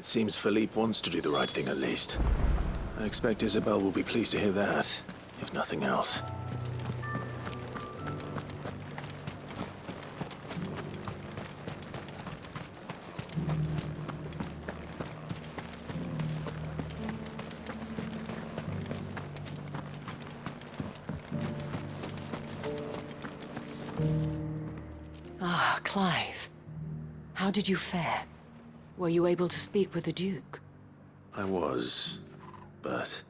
It seems Philippe wants to do the right thing at least. I expect Isabel will be pleased to hear that, if nothing else. Ah, Clive. How did you fare? Were you able to speak with the Duke? I was, but...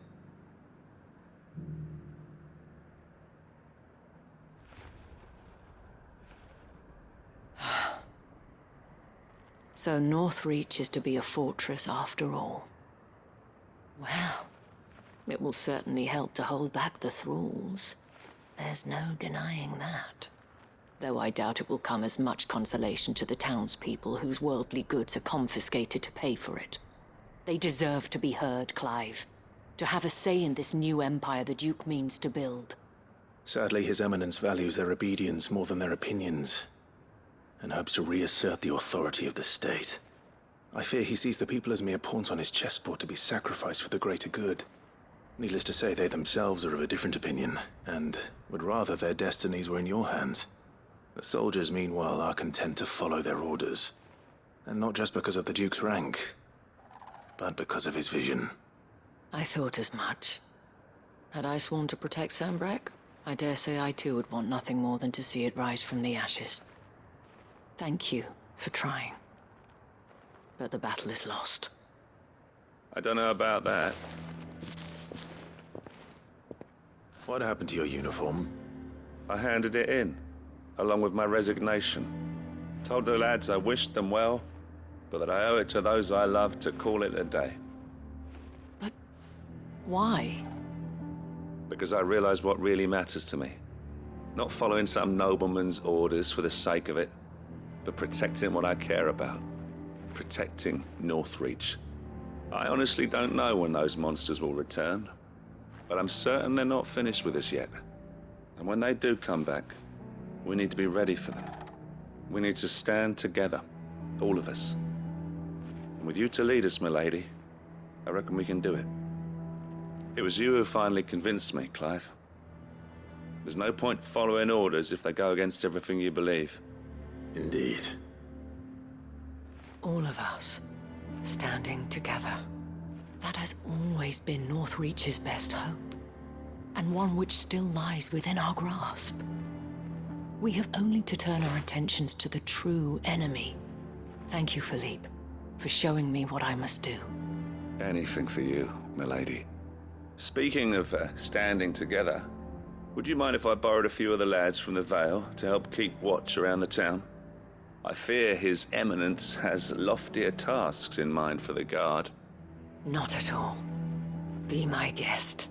So Northreach is to be a fortress after all. Well, it will certainly help to hold back the thralls. There's no denying that. Though I doubt it will come as much consolation to the townspeople whose worldly goods are confiscated to pay for it. They deserve to be heard, Clive. To have a say in this new empire the Duke means to build. Sadly, His Eminence values their obedience more than their opinions, and hopes to reassert the authority of the state. I fear he sees the people as mere pawns on his chessboard to be sacrificed for the greater good. Needless to say, they themselves are of a different opinion, and would rather their destinies were in your hands. The soldiers, meanwhile, are content to follow their orders. And not just because of the Duke's rank, but because of his vision. I thought as much. Had I sworn to protect Sambrek, I dare say I too would want nothing more than to see it rise from the ashes. Thank you for trying. But the battle is lost. I don't know about that. What happened to your uniform? I handed it in, along with my resignation. Told the lads I wished them well, but that I owe it to those I love to call it a day. But why? Because I realized what really matters to me. Not following some nobleman's orders for the sake of it, but protecting what I care about. Protecting Northreach. I honestly don't know when those monsters will return, but I'm certain they're not finished with us yet. And when they do come back, we need to be ready for them. We need to stand together, all of us. And with you to lead us, milady, I reckon we can do it. It was you who finally convinced me, Clive. There's no point following orders if they go against everything you believe. Indeed. All of us, standing together. That has always been Northreach's best hope, and one which still lies within our grasp. We have only to turn our attentions to the true enemy. Thank you, Philippe, for showing me what I must do. Anything for you, milady. Speaking of standing together, would you mind if I borrowed a few of the lads from the Vale to help keep watch around the town? I fear His Eminence has loftier tasks in mind for the guard. Not at all. Be my guest.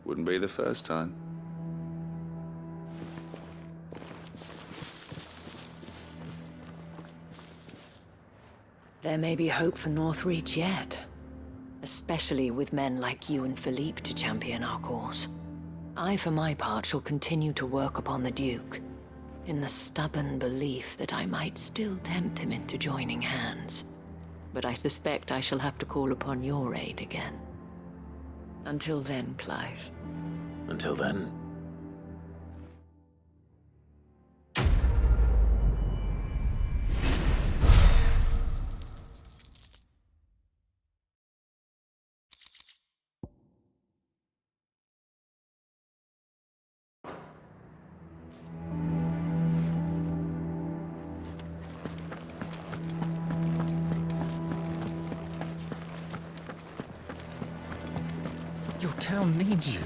Wouldn't be the first time. There may be hope for Northreach yet. Especially with men like you and Philippe to champion our cause. I, for my part, shall continue to work upon the Duke, in the stubborn belief that I might still tempt him into joining hands. But I suspect I shall have to call upon your aid again. Until then, Clive. Until then. Your town needs you.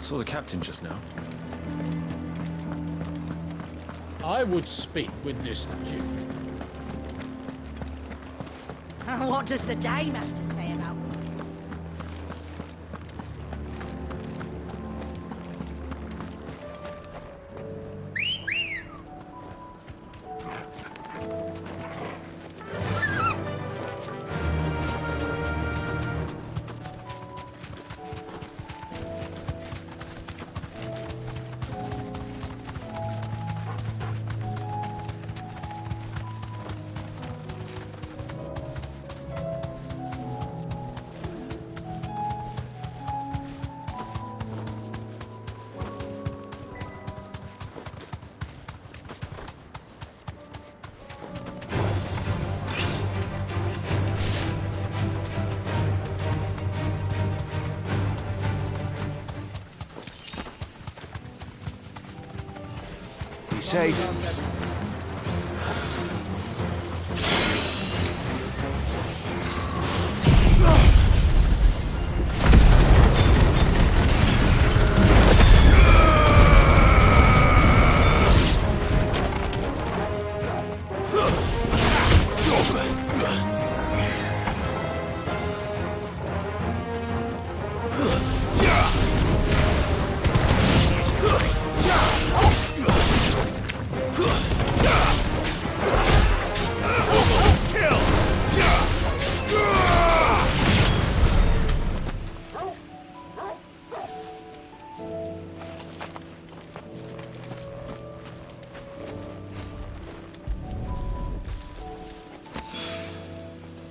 Saw the captain just now. I would speak with this Duke. What does the dame have to say about this? Be safe.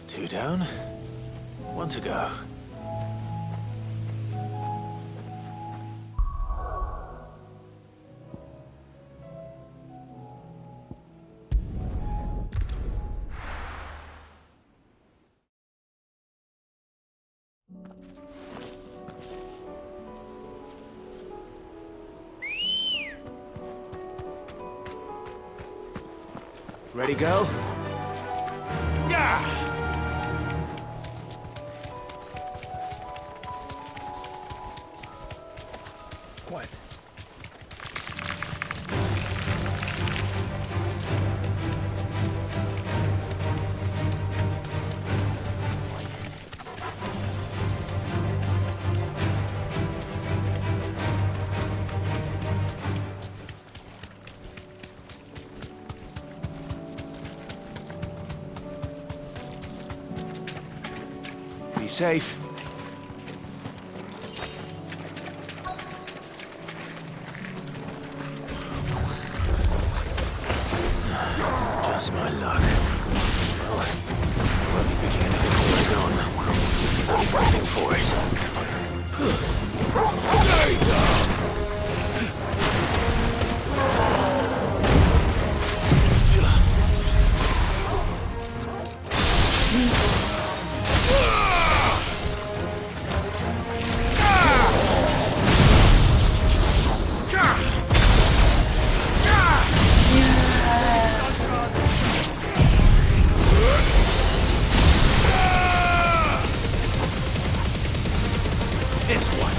Two down, one to go. Ready, go? Yeah! Quiet. Be safe. Just my luck. Well, I won't be picking anything holding on. There's only one thing for it. Stay down! This one.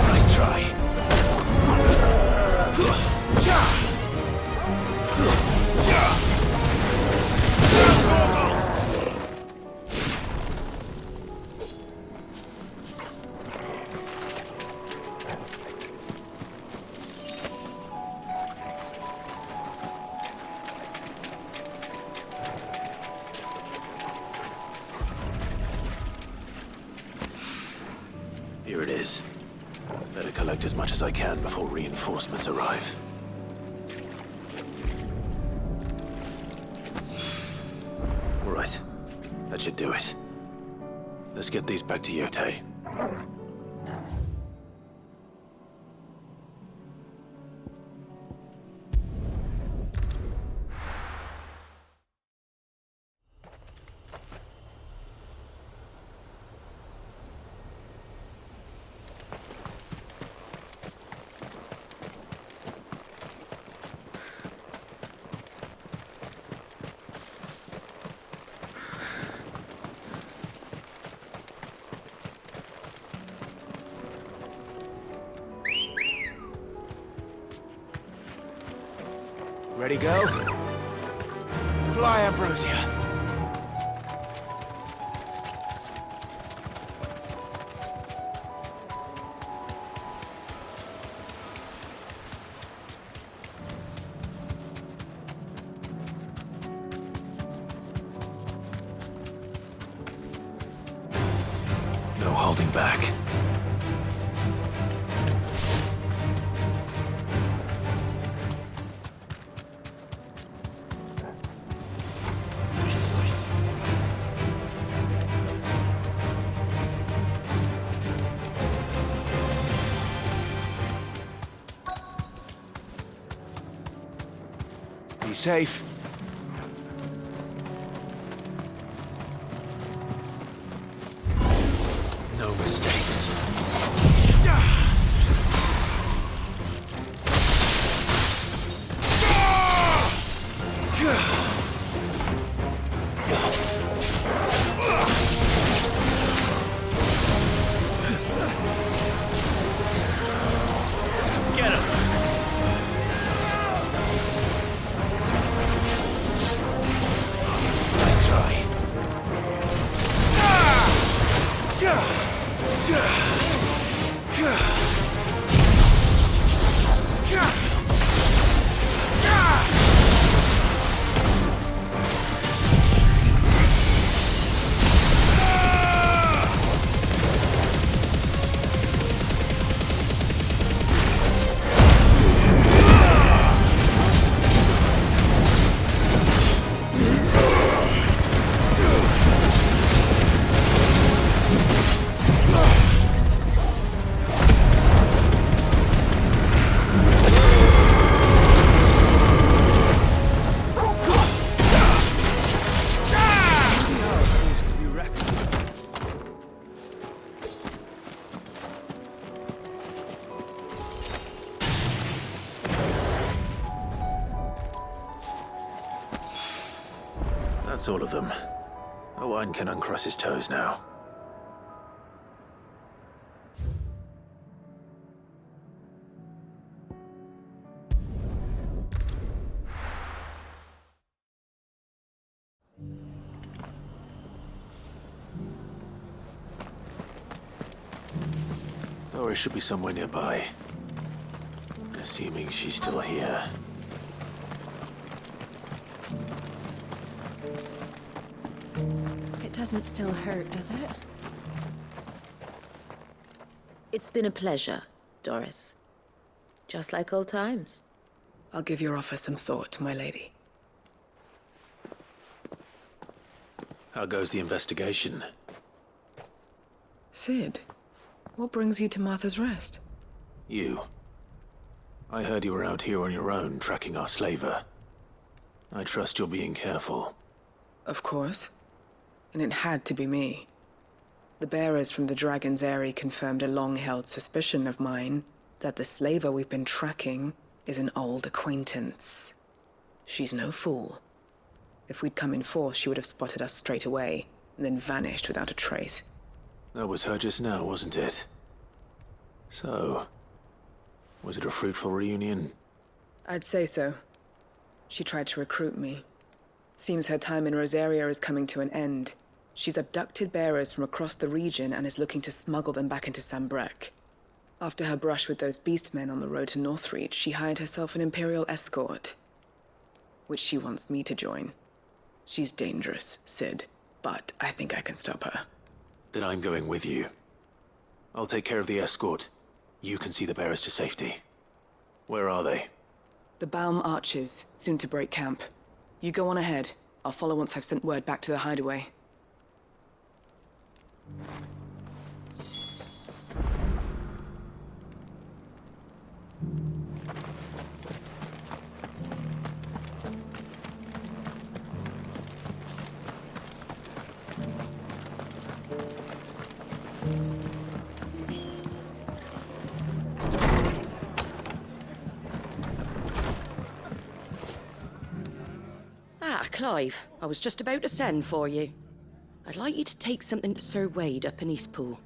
Nice try. Here it is. Better collect as much as I can before reinforcements arrive. All right. That should do it. Let's get these back to Yote. Ready, go? Fly, Ambrosia. No holding back. Be safe. No mistakes. Get him! Nice try. That's all of them. Owain can uncross his toes now. Doris should be somewhere nearby. Assuming she's still here. It doesn't still hurt, does it? It's been a pleasure, Doris. Just like old times. I'll give your offer some thought, my lady. How goes the investigation? Sid, what brings you to Martha's Rest? You. I heard you were out here on your own, tracking our slaver. I trust you're being careful. Of course. And it had to be me. The bearers from the Dragon's Eyrie confirmed a long-held suspicion of mine that the slaver we've been tracking is an old acquaintance. She's no fool. If we'd come in force, she would have spotted us straight away, and then vanished without a trace. That was her just now, wasn't it? So, was it a fruitful reunion? I'd say so. She tried to recruit me. Seems her time in Rosaria is coming to an end. She's abducted bearers from across the region and is looking to smuggle them back into Sambrec. After her brush with those beastmen on the road to Northreach, she hired herself an Imperial escort, which she wants me to join. She's dangerous, Sid, but I think I can stop her. Then I'm going with you. I'll take care of the escort. You can see the bearers to safety. Where are they? The Baum Archers, soon to break camp. You go on ahead. I'll follow once I've sent word back to the hideaway. Clive, I was just about to send for you. I'd like you to take something to Sir Wade up in Eastpool.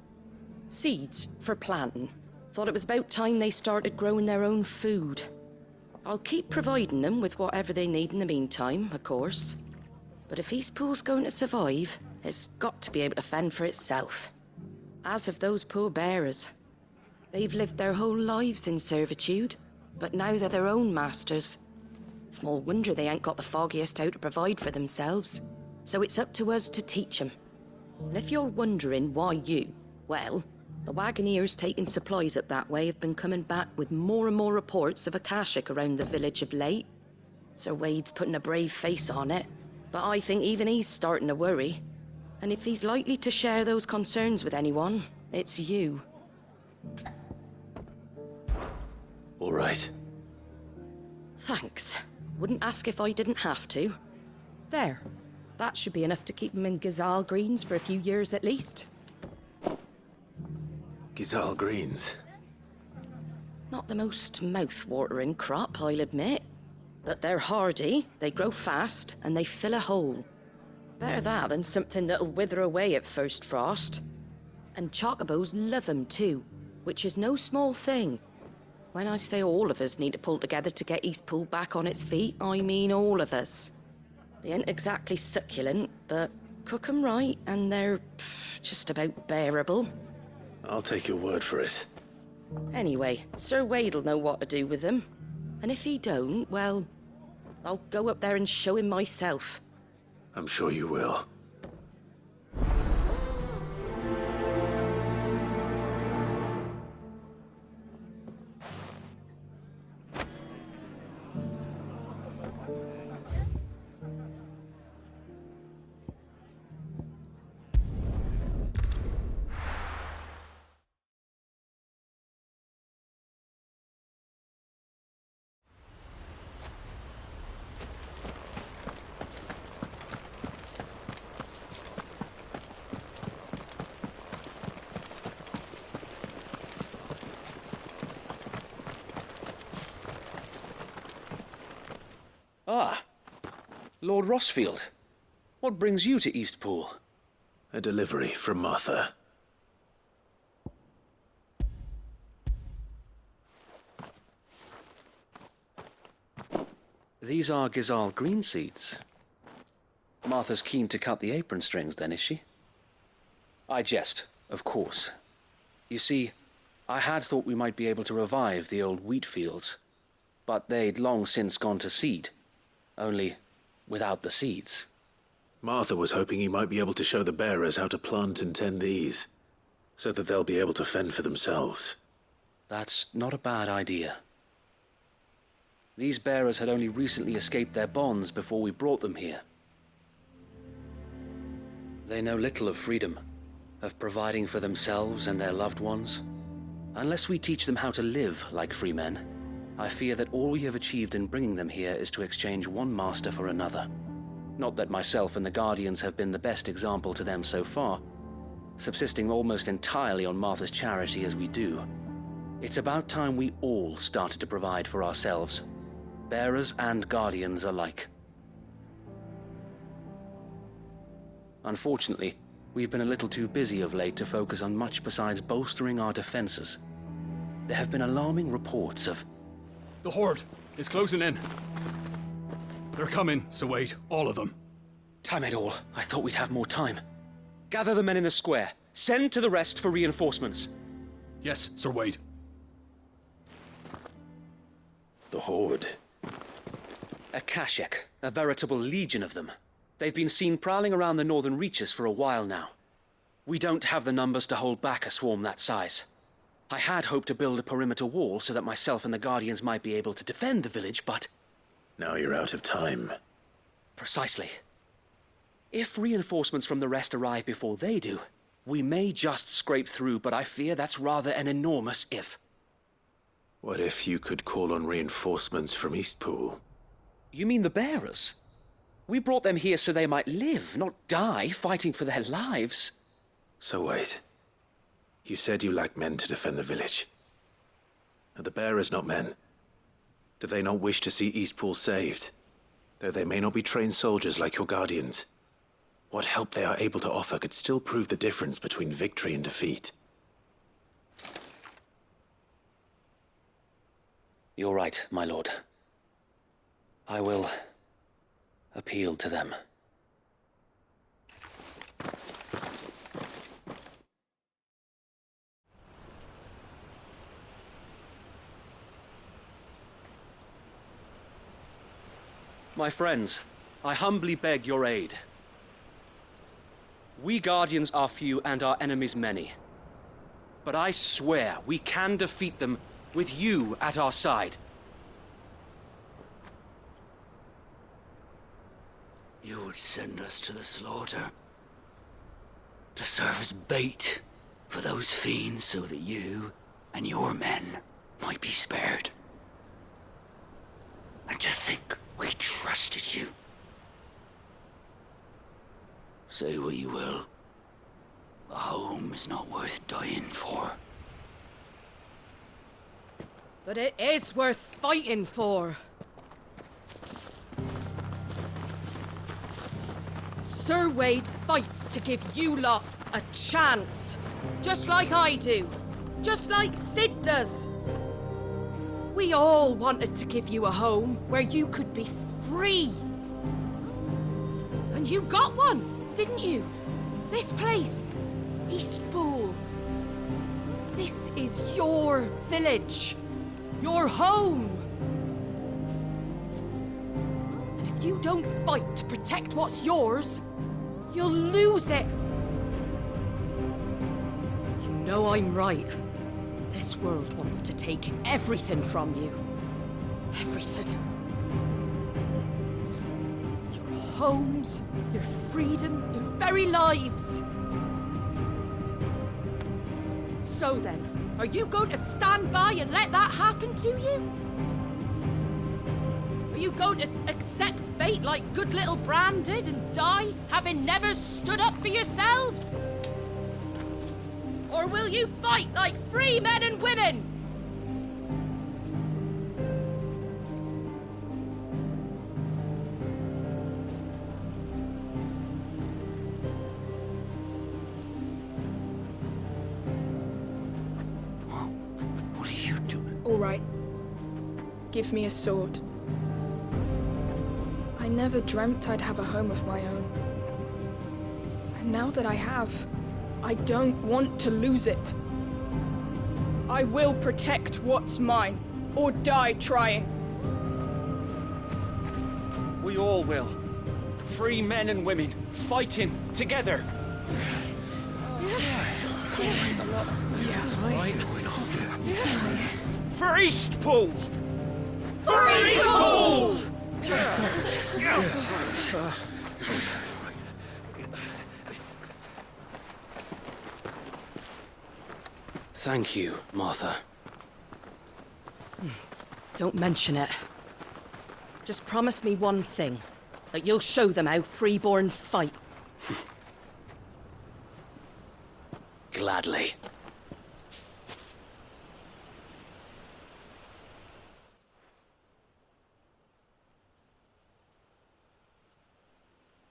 Seeds for planting. Thought it was about time they started growing their own food. I'll keep providing them with whatever they need in the meantime, of course. But if Eastpool's going to survive, it's got to be able to fend for itself. As of those poor bearers. They've lived their whole lives in servitude, but now they're their own masters. Small wonder they ain't got the foggiest how to provide for themselves. So it's up to us to teach them. And if you're wondering why well, the Wagoneers taking supplies up that way have been coming back with more and more reports of Akashic around the village of late. Sir Wade's putting a brave face on it, but I think even he's starting to worry. And if he's likely to share those concerns with anyone, it's you. All right. Thanks. Wouldn't ask if I didn't have to. There. That should be enough to keep them in Gazal Greens for a few years at least. Gizal Greens. Not the most mouth-watering crop, I'll admit. But they're hardy, they grow fast, and they fill a hole. Better that than something that'll wither away at first frost. And chocobos love 'em too, which is no small thing. When I say all of us need to pull together to get Eastpool back on its feet, I mean all of us. They ain't exactly succulent, but cook 'em right and they're just about bearable. I'll take your word for it. Anyway, Sir Wade'll know what to do with them. And if he don't, well, I'll go up there and show him myself. I'm sure you will. Ah, Lord Rossfield. What brings you to Eastpool? A delivery from Martha. These are Gazal green seeds. Martha's keen to cut the apron strings, then, is she? I jest, of course. You see, I had thought we might be able to revive the old wheat fields, but they'd long since gone to seed, only without the seeds. Martha was hoping he might be able to show the bearers how to plant and tend these, so that they'll be able to fend for themselves. That's not a bad idea. These bearers had only recently escaped their bonds before we brought them here. They know little of freedom, of providing for themselves and their loved ones. Unless we teach them how to live like free men, I fear that all we have achieved in bringing them here is to exchange one master for another. Not that myself and the Guardians have been the best example to them so far, subsisting almost entirely on Martha's charity as we do. It's about time we all started to provide for ourselves, bearers and Guardians alike. Unfortunately, we've been a little too busy of late to focus on much besides bolstering our defenses. There have been alarming reports of... The Horde is closing in. They're coming, so wait, all of them. Damn it all, I thought we'd have more time. Gather the men in the square. Send to the rest for reinforcements. Yes, Sir Wade. The Horde. A Kashek, a veritable legion of them. They've been seen prowling around the northern reaches for a while now. We don't have the numbers to hold back a swarm that size. I had hoped to build a perimeter wall so that myself and the Guardians might be able to defend the village, but... Now you're out of time. Precisely. If reinforcements from the rest arrive before they do, we may just scrape through, but I fear that's rather an enormous if. What if you could call on reinforcements from Eastpool? You mean the bearers? We brought them here so they might live, not die, fighting for their lives. So wait. You said you lack men to defend the village. Are the bearers not men? Do they not wish to see Eastpool saved? Though they may not be trained soldiers like your Guardians, what help they are able to offer could still prove the difference between victory and defeat. You're right, my lord. I will appeal to them. My friends, I humbly beg your aid. We Guardians are few and our enemies many. But I swear we can defeat them with you at our side. You would send us to the slaughter, to serve as bait for those fiends so that you and your men might be spared. And to think we trusted you. Say what you will. A home is not worth dying for. But it is worth fighting for. Sir Wade fights to give you lot a chance. Just like I do. Just like Sid does. We all wanted to give you a home where you could be free. And you got one, didn't you? This place, Eastpool. This is your village. Your home. And if you don't fight to protect what's yours, you'll lose it. You know I'm right. This world wants to take everything from you. Everything. Your homes, your freedom, your very lives. So then, are you going to stand by and let that happen to you? Are you going to accept fate like good little Bran did and die, having never stood up for yourselves? Or will you fight like free men and women? What are you doing? All right. Give me a sword. I never dreamt I'd have a home of my own. And now that I have, I don't want to lose it. I will protect what's mine, or die trying. We all will. Free men and women, fighting together. For Eastpool! For Eastpool! Thank you, Martha. Don't mention it. Just promise me one thing. That you'll show them how freeborn fight. Gladly.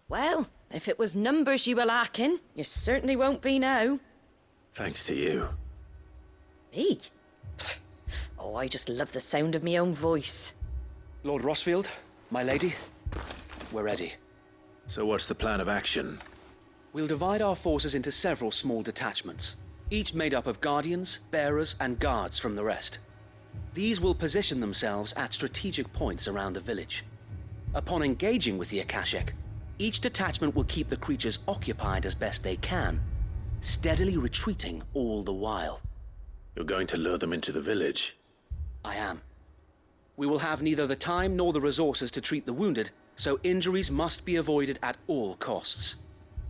Well, if it was numbers you were lacking, you certainly won't be now. Thanks to you. Me? Oh, I just love the sound of my own voice. Lord Rossfield, my lady, we're ready. So what's the plan of action? We'll divide our forces into several small detachments, each made up of guardians, bearers, and guards from the rest. These will position themselves at strategic points around the village. Upon engaging with the Akashic, each detachment will keep the creatures occupied as best they can, steadily retreating all the while. You're going to lure them into the village? I am. We will have neither the time nor the resources to treat the wounded, so injuries must be avoided at all costs.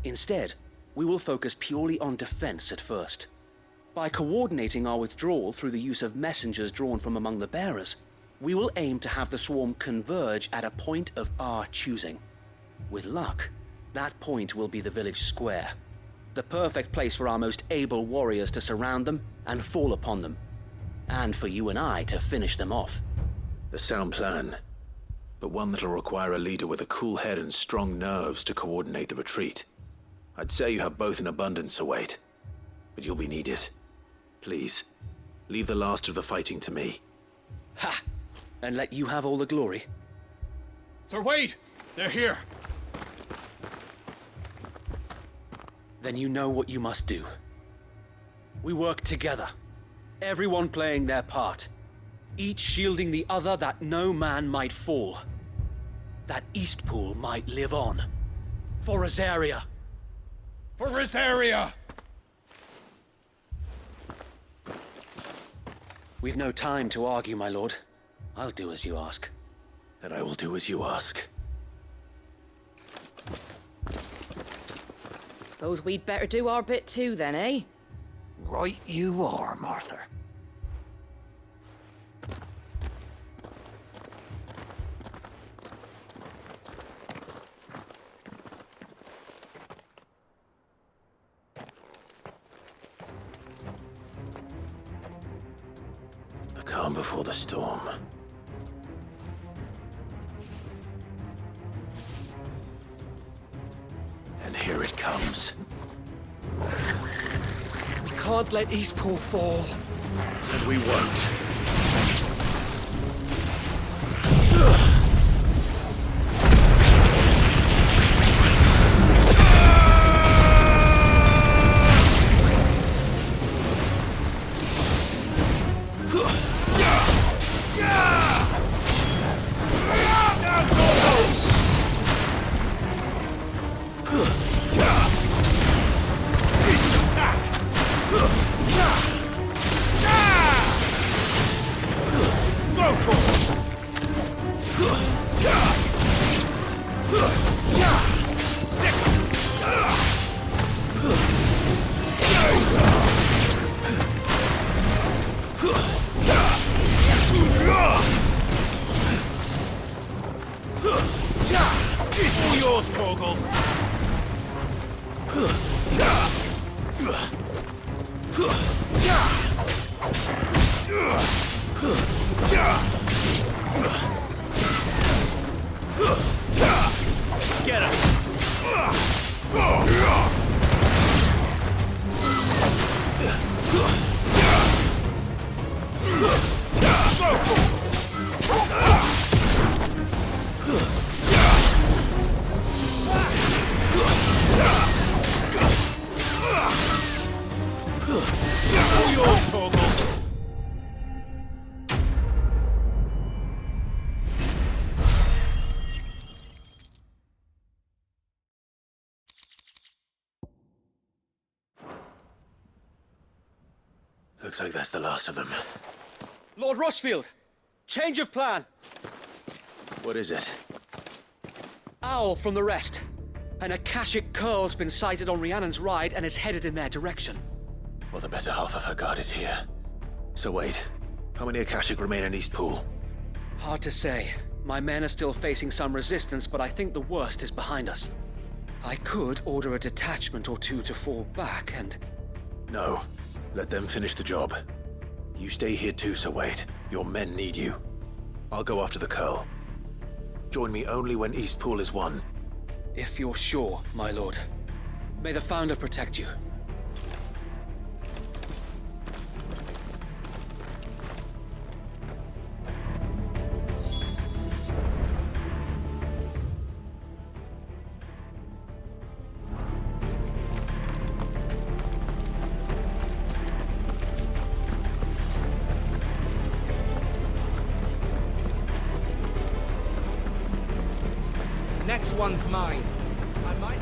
Instead, we will focus purely on defense at first. By coordinating our withdrawal through the use of messengers drawn from among the bearers, we will aim to have the swarm converge at a point of our choosing. With luck, that point will be the village square, the perfect place for our most able warriors to surround them and fall upon them, and for you and I to finish them off. A sound plan, but one that'll require a leader with a cool head and strong nerves to coordinate the retreat. I'd say you have both in abundance, Sir Wade, but you'll be needed. Please, leave the last of the fighting to me. Ha! And let you have all the glory. Sir Wade! They're here! Then you know what you must do. We work together, everyone playing their part, each shielding the other that no man might fall, that Eastpool might live on. For Rosaria! For Rosaria! We've no time to argue, my lord. I'll do as you ask. And I will do as you ask. Suppose we'd better do our bit too then, eh? Right you are, Martha. calm before the storm. And here it comes. We can't let Eastpool fall. And we won't. All yours, Torgal. Get him! All yours, Torgal. Looks like that's the last of them. Lord Rossfield, change of plan. What is it? Owl from the rest. An Akashic curl's been sighted on Rhiannon's ride and is headed in their direction. Well, the better half of her guard is here. So wait, how many Akashic remain in Eastpool? Hard to say. My men are still facing some resistance, but I think the worst is behind us. I could order a detachment or two to fall back and... No. Let them finish the job. You stay here too, Sir Wade. Your men need you. I'll go after the Curl. Join me only when Eastpool is won. If you're sure, my lord. May the Founder protect you. Next one's mine. I might...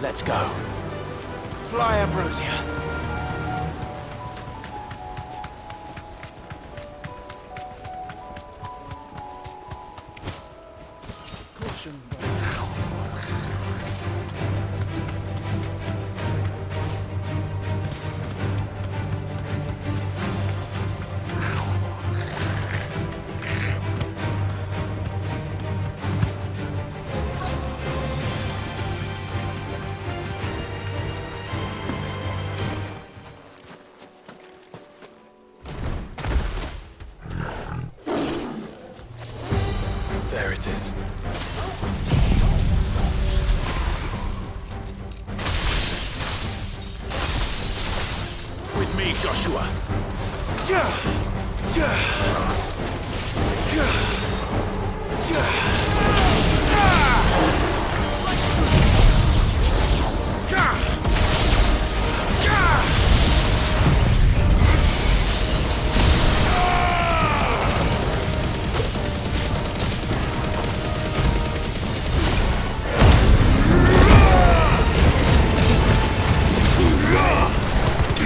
Let's go. Fly, Ambrosia. Caution. There it is. With me, Joshua.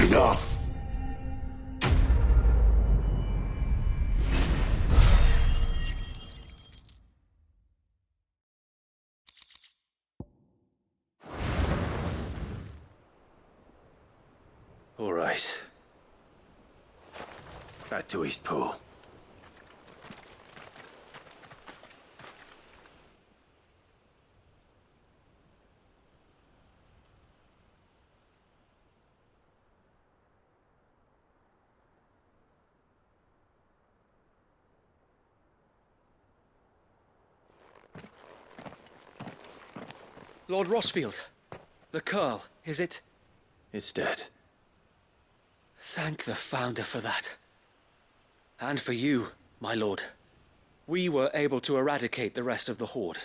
Enough! All right. Back to Eastpool. Lord Rosfield, the Curl, is it? It's dead. Thank the Founder for that. And for you, my lord. We were able to eradicate the rest of the Horde.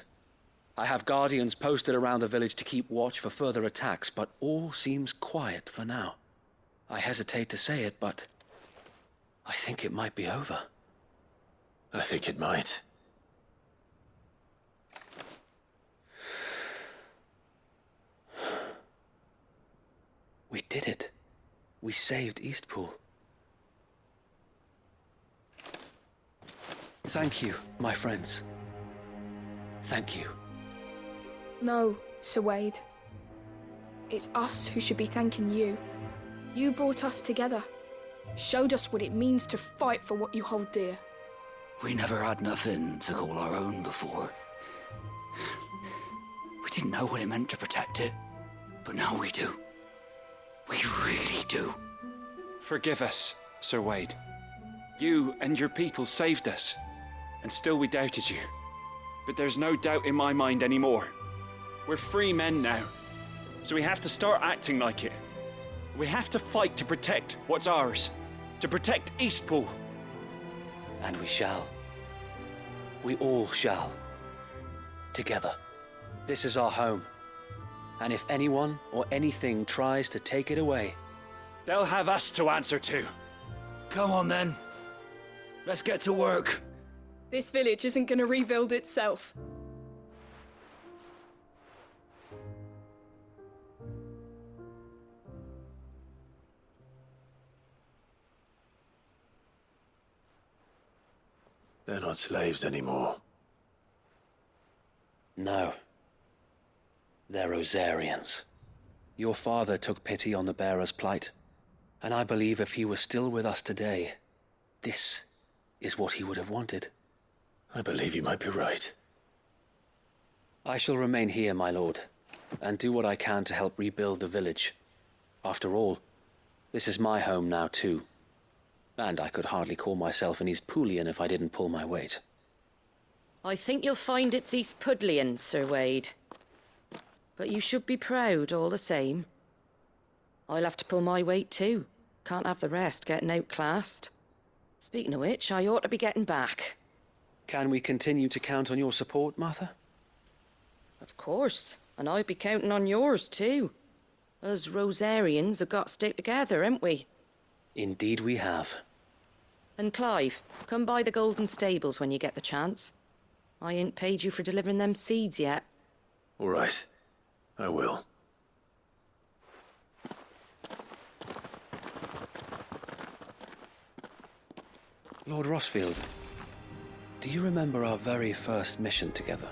I have guardians posted around the village to keep watch for further attacks, but all seems quiet for now. I hesitate to say it, but I think it might be over. I think it might. We did it. We saved Eastpool. Thank you, my friends. Thank you. No, Sir Wade. It's us who should be thanking you. You brought us together. Showed us what it means to fight for what you hold dear. We never had nothing to call our own before. We didn't know what it meant to protect it, but now we do. We really do. Forgive us, Sir Wade. You and your people saved us, and still we doubted you. But there's no doubt in my mind anymore. We're free men now, so we have to start acting like it. We have to fight to protect what's ours, to protect Eastpool. And we shall. We all shall. Together. This is our home. And if anyone or anything tries to take it away, they'll have us to answer to. Come on then. Let's get to work. This village isn't gonna rebuild itself. They're not slaves anymore. no. They're Rosarians. Your father took pity on the bearer's plight, and I believe if he were still with us today, this is what he would have wanted. I believe you might be right. I shall remain here, my lord, and do what I can to help rebuild the village. After all, this is my home now too, and I could hardly call myself an Eastpoolian if I didn't pull my weight. I think you'll find it's Eastpudlian, Sir Wade. But you should be proud all the same. I'll have to pull my weight too. Can't have the rest getting outclassed. Speaking of which, I ought to be getting back. Can we continue to count on your support, Martha? Of course, and I'd be counting on yours too. Us Rosarians have got to stick together, haven't we? Indeed we have. And Clive, come by the Golden Stables when you get the chance. I ain't paid you for delivering them seeds yet. All right, I will. Lord Rosfield, do you remember our very first mission together?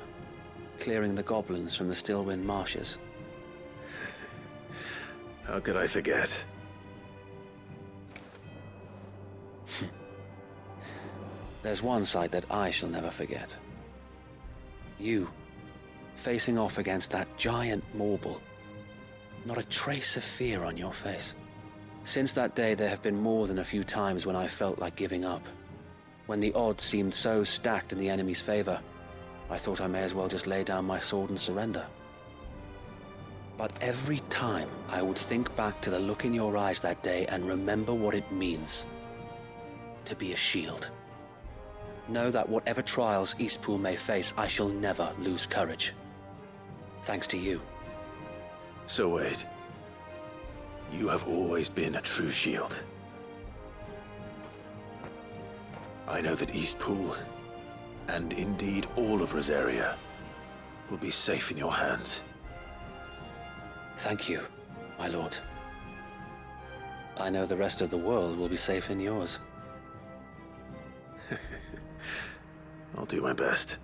Clearing the goblins from the Stillwind Marshes? How could I forget? There's one sight that I shall never forget. You, facing off against that giant Morble. Not a trace of fear on your face. Since that day, there have been more than a few times when I felt like giving up. When the odds seemed so stacked in the enemy's favor, I thought I may as well just lay down my sword and surrender. But every time I would think back to the look in your eyes that day and remember what it means to be a shield. Know that whatever trials Eastpool may face, I shall never lose courage. Thanks to you. So Wade, you have always been a true shield. I know that Eastpool, and indeed all of Rosaria, will be safe in your hands. Thank you, my lord. I know the rest of the world will be safe in yours. I'll do my best.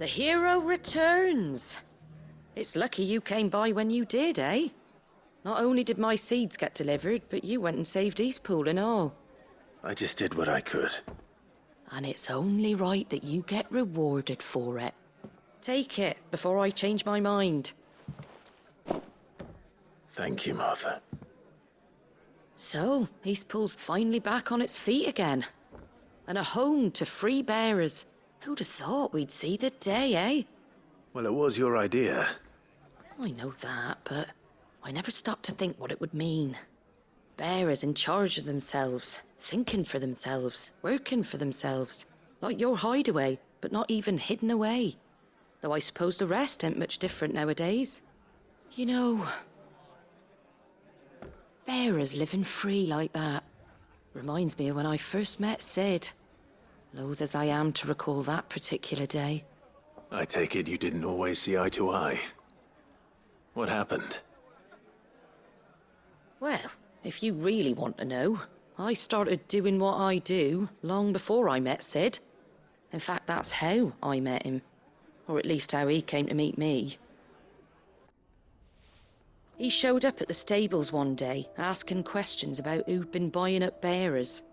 hero returns. It's lucky you came by when you did, eh? Not only did my seeds get delivered, but you went and saved Eastpool and all. I just did what I could. And it's only right that you get rewarded for it. Take it before I change my mind. Thank you, Martha. So, Eastpool's finally back on its feet again. And a home to free bearers. Who'd have thought we'd see the day, eh? Well, it was your idea. I know that, but I never stopped to think what it would mean. Bearers in charge of themselves, thinking for themselves, working for themselves. Like your hideaway, but not even hidden away. Though I suppose the rest ain't much different nowadays. You know, bearers living free like that reminds me of when I first met Sid. Loath as I am to recall that particular day. I take it you didn't always see eye to eye. What happened? Well, if you really want to know, I started doing what I do long before I met Sid. In fact, that's how I met him. Or at least how he came to meet me. He showed up at the stables one day, asking questions about who'd been buying up bearers.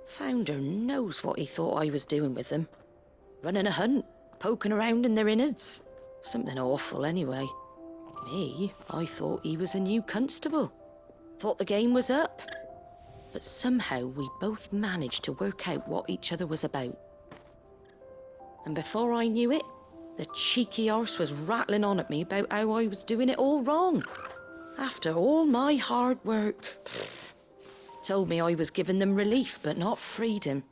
Founder knows what he thought I was doing with them. Running a hunt, poking around in their innards. Something awful, anyway. Me, I thought he was a new constable. Thought the game was up. But somehow we both managed to work out what each other was about. And before I knew it, the cheeky arse was rattling on at me about how I was doing it all wrong. After all my hard work. Told me I was giving them relief, but not freedom.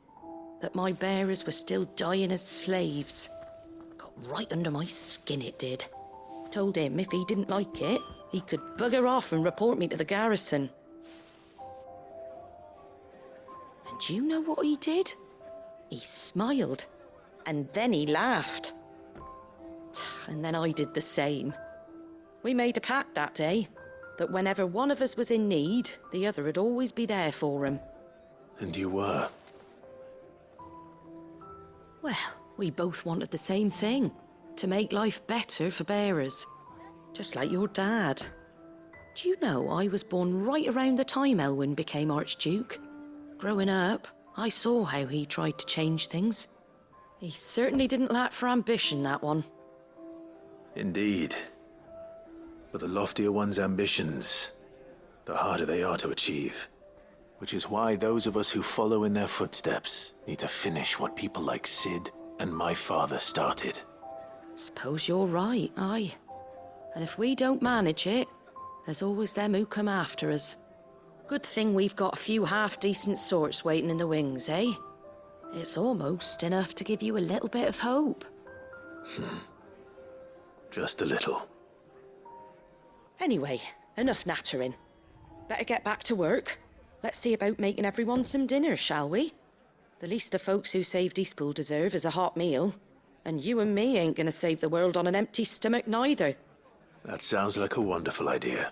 That my bearers were still dying as slaves. Got right under my skin, it did. Told him if he didn't like it, he could bugger off and report me to the garrison. And do you know what he did? He smiled. And then he laughed. And then I did the same. We made a pact that day, that whenever one of us was in need, the other would always be there for him. And you were? Well, we both wanted the same thing. To make life better for bearers. Just like your dad. Do you know I was born right around the time Elwyn became Archduke? Growing up, I saw how he tried to change things. He certainly didn't lack for ambition, that one. Indeed. But the loftier one's ambitions, the harder they are to achieve. Which is why those of us who follow in their footsteps need to finish what people like Sid and my father started. Suppose you're right, aye. And if we don't manage it, there's always them who come after us. Good thing we've got a few half-decent sorts waiting in the wings, eh? It's almost enough to give you a little bit of hope. Just a little. Anyway, enough nattering. Better get back to work. Let's see about making everyone some dinner, shall we? The least the folks who saved Eastpool deserve is a hot meal. And you and me ain't gonna save the world on an empty stomach neither. That sounds like a wonderful idea.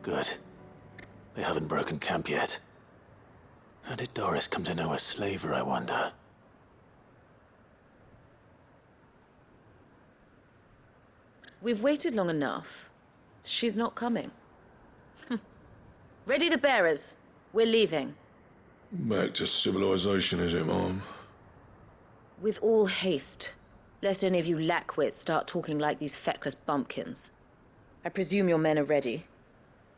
Good. They haven't broken camp yet. How did Doris come to know a slaver, I wonder? We've waited long enough. She's not coming. Ready the bearers. We're leaving. Back to civilization, is it, Mom? With all haste, lest any of you lackwits start talking like these feckless bumpkins. I presume your men are ready.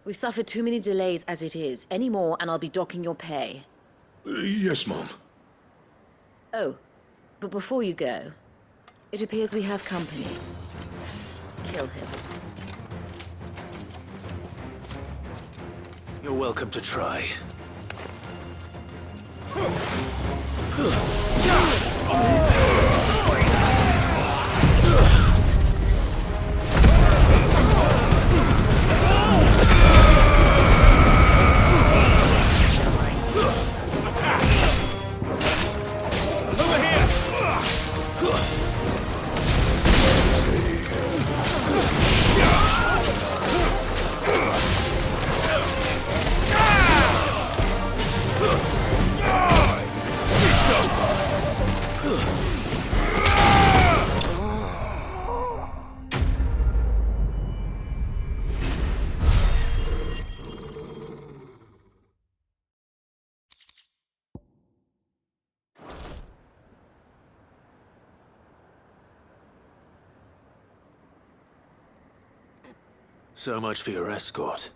We've suffered too many delays as it is. Any more, and I'll be docking your pay. Yes, Mom. Oh, but before you go, it appears we have company. Kill him. You're welcome to try. So much for your escort.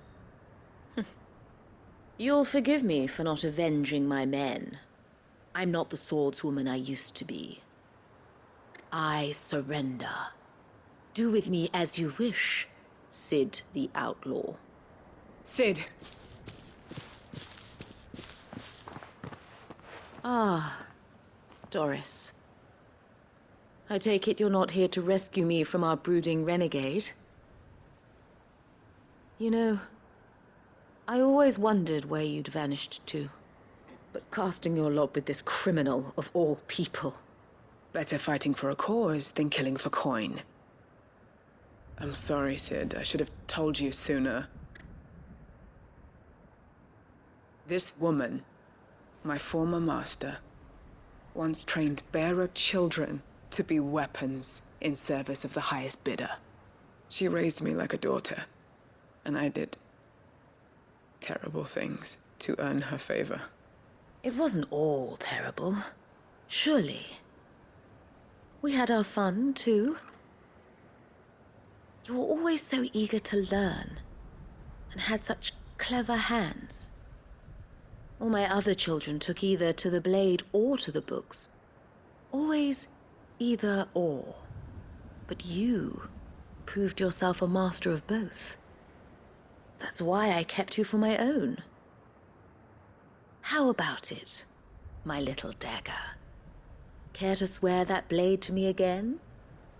You'll forgive me for not avenging my men. I'm not the swordswoman I used to be. I surrender. Do with me as you wish, Sid the Outlaw. Sid! Ah, Doris. I take it you're not here to rescue me from our brooding renegade? You know, I always wondered where you'd vanished to. But casting your lot with this criminal of all people. Better fighting for a cause than killing for coin. I'm sorry, Sid. I should have told you sooner. This woman, my former master, once trained bearer children to be weapons in service of the highest bidder. She raised me like a daughter, and I did terrible things to earn her favor. It wasn't all terrible, surely. We had our fun, too. You were always so eager to learn, and had such clever hands. All my other children took either to the blade or to the books. Always either or. But you proved yourself a master of both. That's why I kept you for my own. How about it, my little dagger? Care to swear that blade to me again?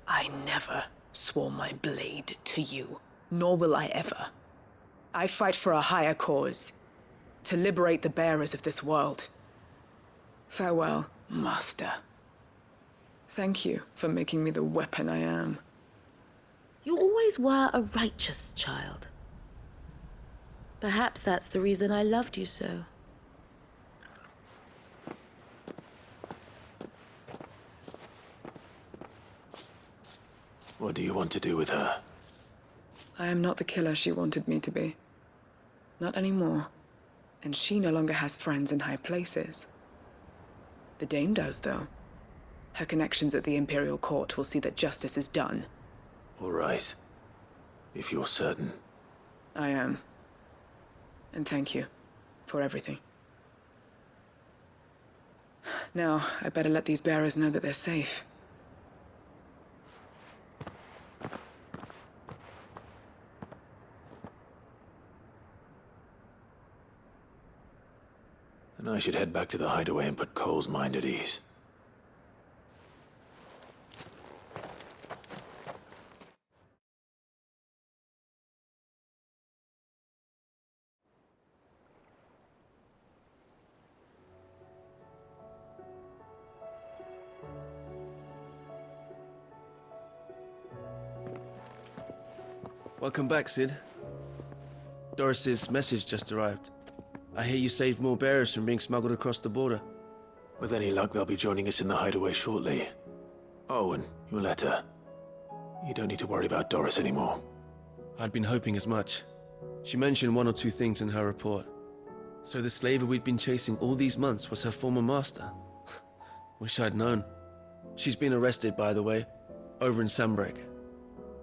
I never swore my blade to you, nor will I ever. I fight for a higher cause, to liberate the bearers of this world. Farewell, Master. Thank you for making me the weapon I am. You always were a righteous child. Perhaps that's the reason I loved you so. What do you want to do with her? I am not the killer she wanted me to be. Not anymore. And she no longer has friends in high places. The Dame does, though. Her connections at the Imperial Court will see that justice is done. All right. If you're certain. I am. And thank you for everything. Now, I better let these bearers know that they're safe. And I should head back to the hideaway and put Cole's mind at ease. Welcome back, Sid. Doris's message just arrived. I hear you saved more bearers from being smuggled across the border. With any luck, they'll be joining us in the hideaway shortly. Oh, and your letter. You don't need to worry about Doris anymore. I'd been hoping as much. She mentioned one or two things in her report. So the slaver we'd been chasing all these months was her former master. Wish I'd known. She's been arrested, by the way, over in Sandbreak.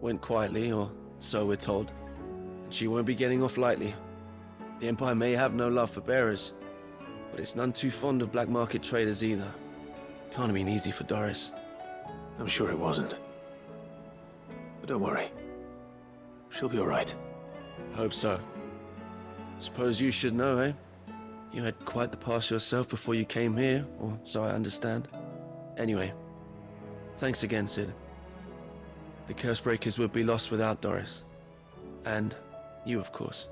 Went quietly, or so we're told. And she won't be getting off lightly. The Empire may have no love for bearers, but it's none too fond of black market traders either. Can't have been easy for Doris. I'm sure it wasn't. But don't worry. She'll be all right. Hope so. Suppose you should know, eh? You had quite the past yourself before you came here, or so I understand. Anyway, thanks again, Sid. The Cursebreakers would be lost without Doris. And you, of course.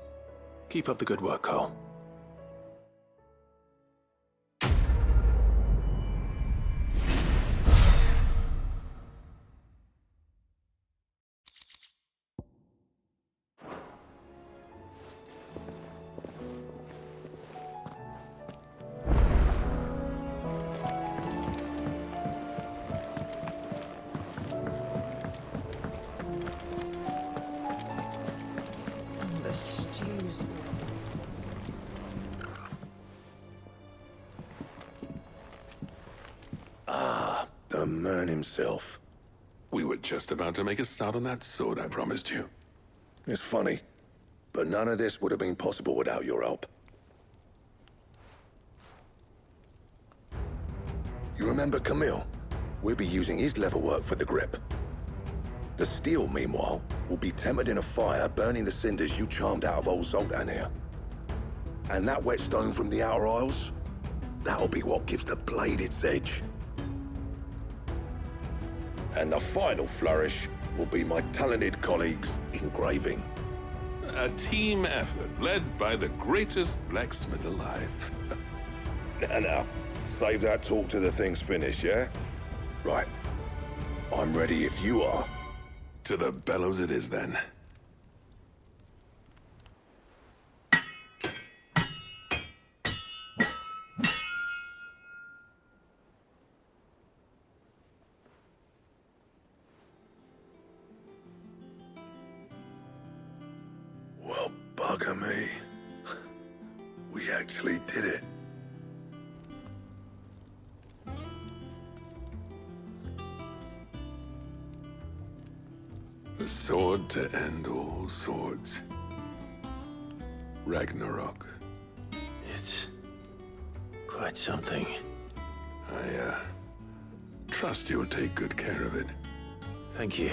Keep up the good work, Cole. The stew's The man himself. We were just about to make a start on that sword I promised you. It's funny, but none of this would have been possible without your help. You remember Camille? We'll be using his leather work for the grip. The steel, meanwhile, will be tempered in a fire, burning the cinders you charmed out of old Zoltan here. And that whetstone from the Outer Isles, that'll be what gives the blade its edge. And the final flourish will be my talented colleagues' engraving. A team effort led by the greatest blacksmith alive. Now, save that talk till the thing's finished, yeah? Right. I'm ready if you are. To the bellows it is, then. Well, bugger me. We actually did it. The sword to end all swords. Ragnarok. It's quite something. I trust you'll take good care of it. Thank you.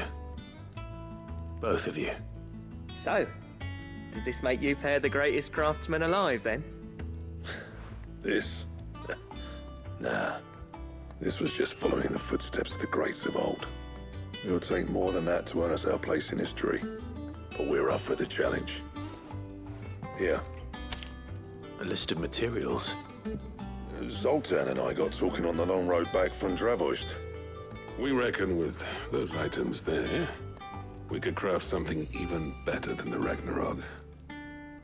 Both of you. So, does this make you pair the greatest craftsman alive, then? This? Nah. This was just following the footsteps of the greats of old. It'll take more than that to earn us our place in history. But we're up for the challenge. Here. A list of materials. Zoltan and I got talking on the long road back from Dravost. We reckon with those items there, we could craft something even better than the Ragnarok.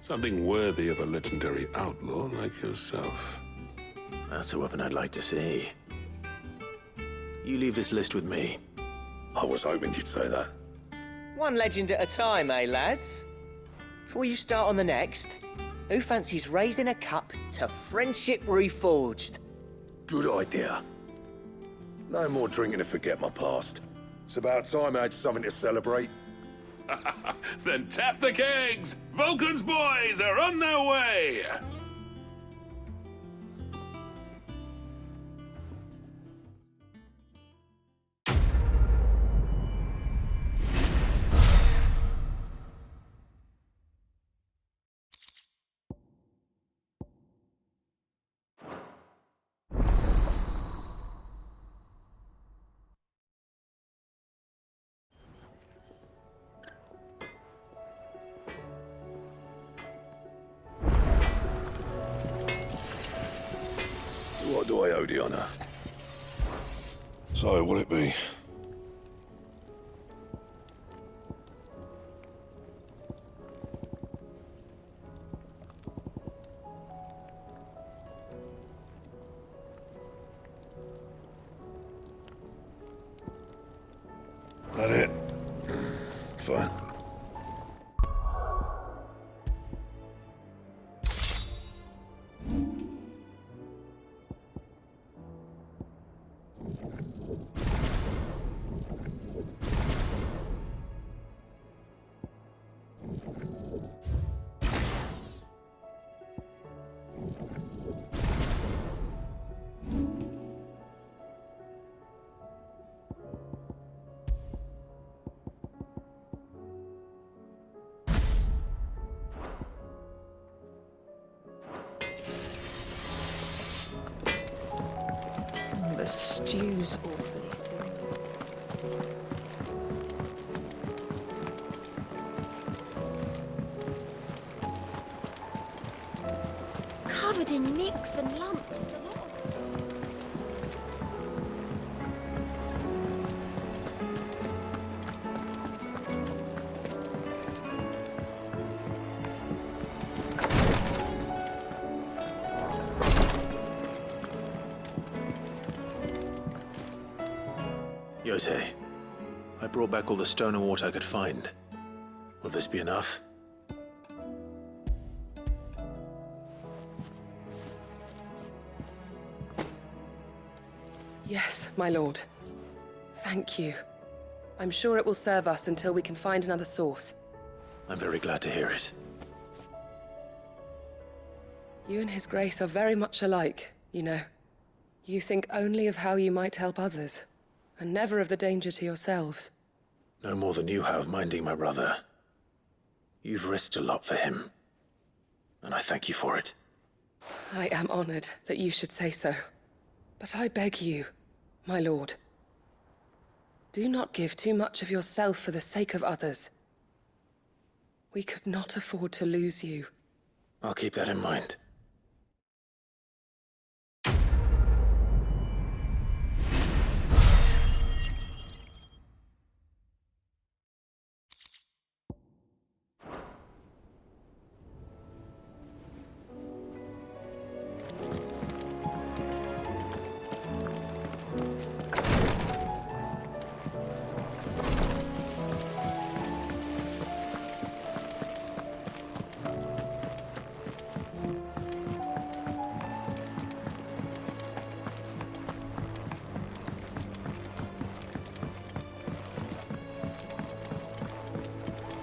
Something worthy of a legendary outlaw like yourself. That's a weapon I'd like to see. You leave this list with me. I was hoping you'd say that. One legend at a time, eh, lads? Before you start on the next, who fancies raising a cup to friendship reforged? Good idea. No more drinking to forget my past. It's about time I had something to celebrate. Then tap the kegs! Vulcan's boys are on their way! What do I owe the honor? So, will it be? fine. The stew's awfully thin. Covered in nicks and lumps, the lot of Yote, I brought back all the stone and water I could find. Will this be enough? Yes, my lord. Thank you. I'm sure it will serve us until we can find another source. I'm very glad to hear it. You and His Grace are very much alike, you know. You think only of how you might help others, and never of the danger to yourselves. No more than you have minding my brother. You've risked a lot for him, and I thank you for it. I am honored that you should say so. But I beg you, my lord, do not give too much of yourself for the sake of others. We could not afford to lose you. I'll keep that in mind.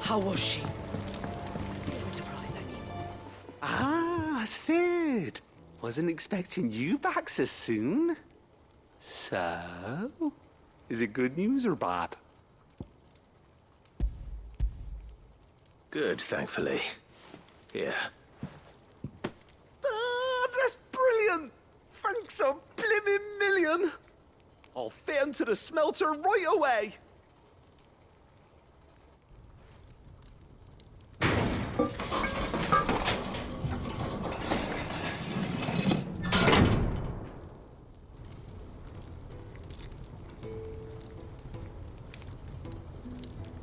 How was she? The Enterprise, I mean. Ah, Sid. Wasn't expecting you back so soon. So, is it good news or bad? Good, thankfully. Here. Ah, that's brilliant! Thanks a blimmin' million! I'll fit 'em to the smelter right away!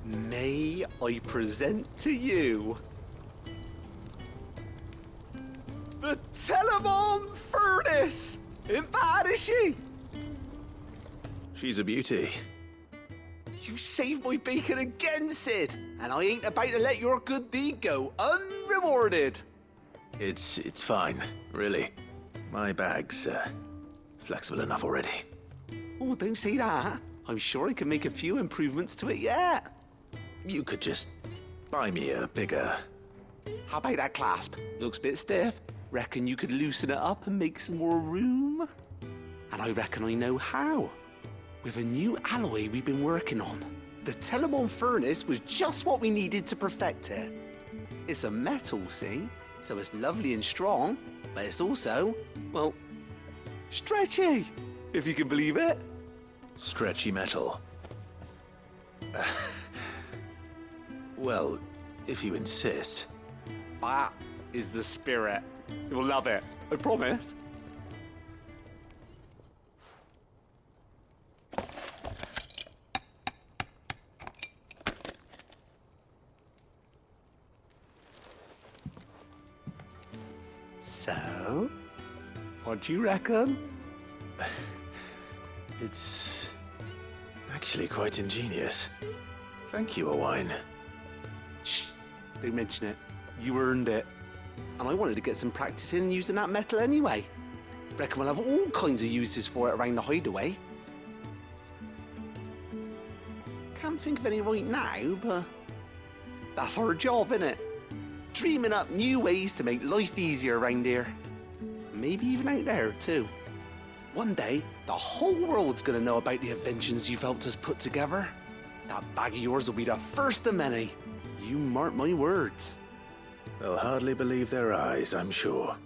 May I present to you the Telemon Furnace? Ain't bad, is she? She's a beauty. You saved my bacon again, Sid, and I ain't about to let your good deed go unrewarded. It's fine, really. My bag's flexible enough already. Oh, don't say that. I'm sure I can make a few improvements to it yet. You could just buy me a bigger... How about that clasp? Looks a bit stiff. Reckon you could loosen it up and make some more room? And I reckon I know how. With a new alloy we've been working on. The Telemon Furnace was just what we needed to perfect it. It's a metal, see? So it's lovely and strong, but it's also, well, stretchy, if you can believe it. Stretchy metal. Well, if you insist. That is the spirit. You'll love it, I promise. So, what do you reckon? It's actually quite ingenious. Thank you, Owain. Don't mention it. You earned it. And I wanted to get some practice in using that metal anyway. Reckon we'll have all kinds of uses for it around the hideaway. Can't think of any right now, but that's our job, innit? Dreaming up new ways to make life easier around here. Maybe even out there, too. One day, the whole world's gonna know about the inventions you've helped us put together. That bag of yours will be the first of many. You mark my words. They'll hardly believe their eyes, I'm sure.